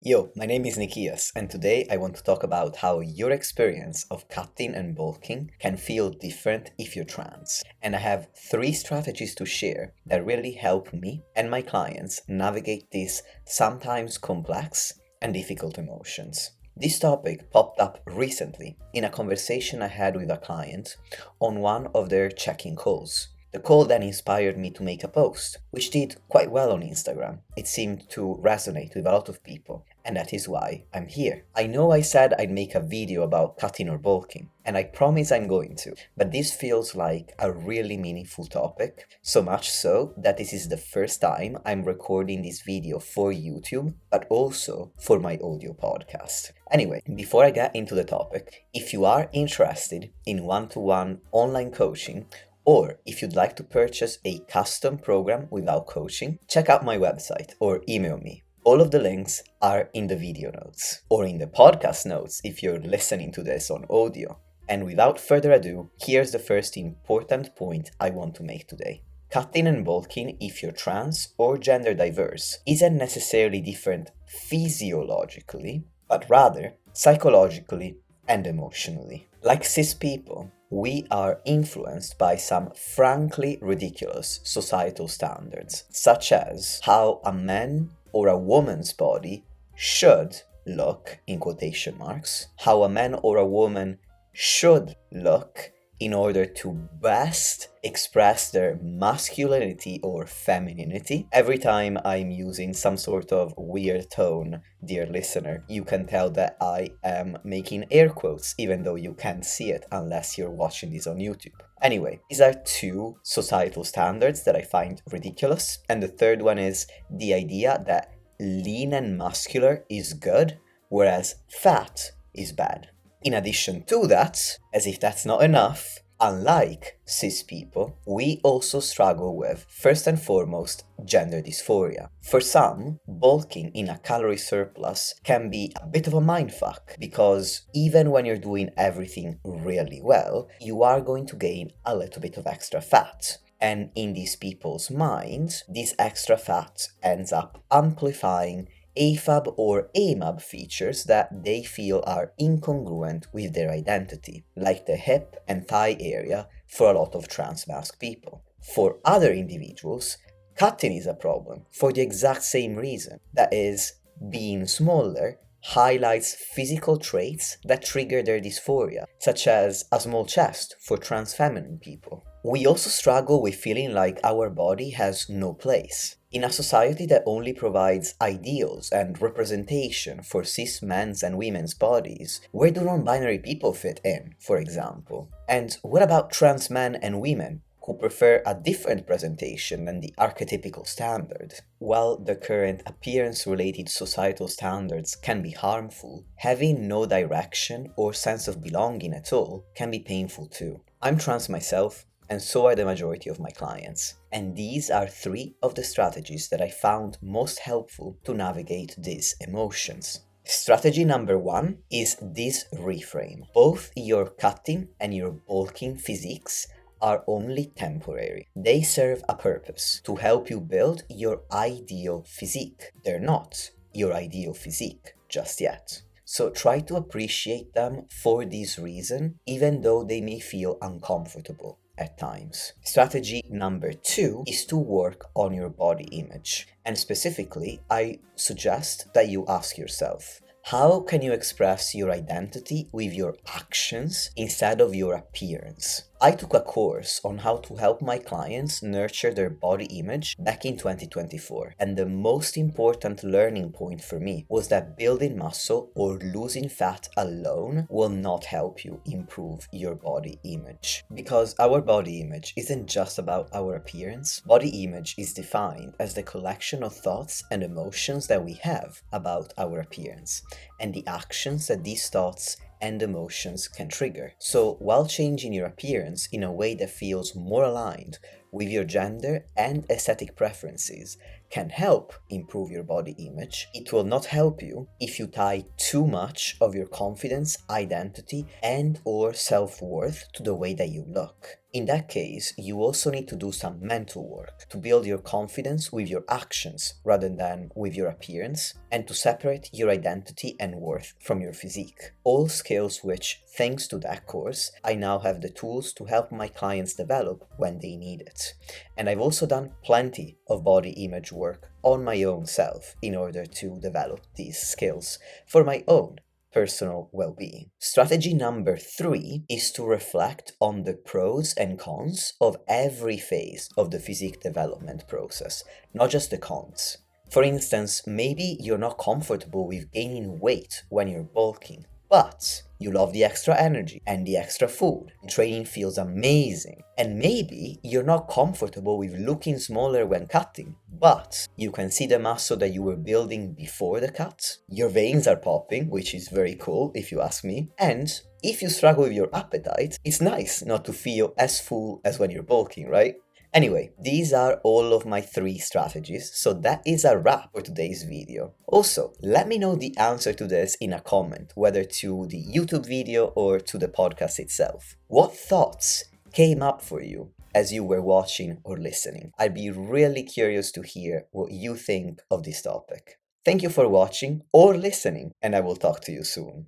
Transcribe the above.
Yo, my name is Nikias, and today I want to talk about how your experience of cutting and bulking can feel different if you're trans. And I have three strategies to share that really help me and my clients navigate these sometimes complex and difficult emotions. This topic popped up recently in a conversation I had with a client on one of their check-in calls. The call then inspired me to make a post, which did quite well on Instagram. It seemed to resonate with a lot of people, and that is why I'm here. I know I said I'd make a video about cutting or bulking, and I promise I'm going to, but this feels like a really meaningful topic, so much so that this is the first time I'm recording this video for YouTube, but also for my audio podcast. Anyway, before I get into the topic, if you are interested in one-to-one online coaching, or if you'd like to purchase a custom program without coaching, check out my website or email me. All of the links are in the video notes or in the podcast notes if you're listening to this on audio. And without further ado, here's the first important point I want to make today. Cutting and bulking, if you're trans or gender diverse, isn't necessarily different physiologically, but rather psychologically and emotionally. Like cis people, we are influenced by some frankly ridiculous societal standards, such as how a man or a woman's body should look, in quotation marks, how a man or a woman should look in order to best express their masculinity or femininity. Every time I'm using some sort of weird tone, dear listener, you can tell that I am making air quotes, even though you can't see it unless you're watching this on YouTube. Anyway, these are two societal standards that I find ridiculous, and the third one is the idea that lean and muscular is good, whereas fat is bad. In addition to that, as if that's not enough, unlike cis people, we also struggle with, first and foremost, gender dysphoria. For some, bulking in a calorie surplus can be a bit of a mindfuck, because even when you're doing everything really well, you are going to gain a little bit of extra fat. And in these people's minds, this extra fat ends up amplifying AFAB or AMAB features that they feel are incongruent with their identity, like the hip and thigh area for a lot of trans-masc people. For other individuals, cutting is a problem for the exact same reason. That is, being smaller highlights physical traits that trigger their dysphoria, such as a small chest for trans feminine people. We also struggle with feeling like our body has no place. In a society that only provides ideals and representation for cis men's and women's bodies, where do non-binary people fit in, for example? And what about trans men and women who prefer a different presentation than the archetypical standard? While the current appearance-related societal standards can be harmful, having no direction or sense of belonging at all can be painful too. I'm trans myself, and so are the majority of my clients. And these are three of the strategies that I found most helpful to navigate these emotions. Strategy number one is this reframe. Both your cutting and your bulking physiques are only temporary. They serve a purpose to help you build your ideal physique. They're not your ideal physique just yet. So try to appreciate them for this reason, even though they may feel uncomfortable at times. Strategy number two is to work on your body image. And specifically, I suggest that you ask yourself, how can you express your identity with your actions instead of your appearance? I took a course on how to help my clients nurture their body image back in 2024, and the most important learning point for me was that building muscle or losing fat alone will not help you improve your body image. Because our body image isn't just about our appearance. Body image is defined as the collection of thoughts and emotions that we have about our appearance, and the actions that these thoughts and emotions can trigger. So while changing your appearance in a way that feels more aligned with your gender and aesthetic preferences can help improve your body image, it will not help you if you tie too much of your confidence, identity, and or self-worth to the way that you look. In that case, you also need to do some mental work to build your confidence with your actions rather than with your appearance, and to separate your identity and worth from your physique. All skills which, thanks to that course, I now have the tools to help my clients develop when they need it. And I've also done plenty of body image work on my own self in order to develop these skills for my own personal well-being. Strategy number 3 is to reflect on the pros and cons of every phase of the physique development process, not just the cons. For instance, maybe you're not comfortable with gaining weight when you're bulking, but you love the extra energy and the extra food. Training feels amazing. And maybe you're not comfortable with looking smaller when cutting, but you can see the muscle that you were building before the cut. Your veins are popping, which is very cool if you ask me. And if you struggle with your appetite, it's nice not to feel as full as when you're bulking, right? Anyway, these are all of my 3 strategies, so that is a wrap for today's video. Also, let me know the answer to this in a comment, whether to the YouTube video or to the podcast itself. What thoughts came up for you as you were watching or listening? I'd be really curious to hear what you think of this topic. Thank you for watching or listening, and I will talk to you soon.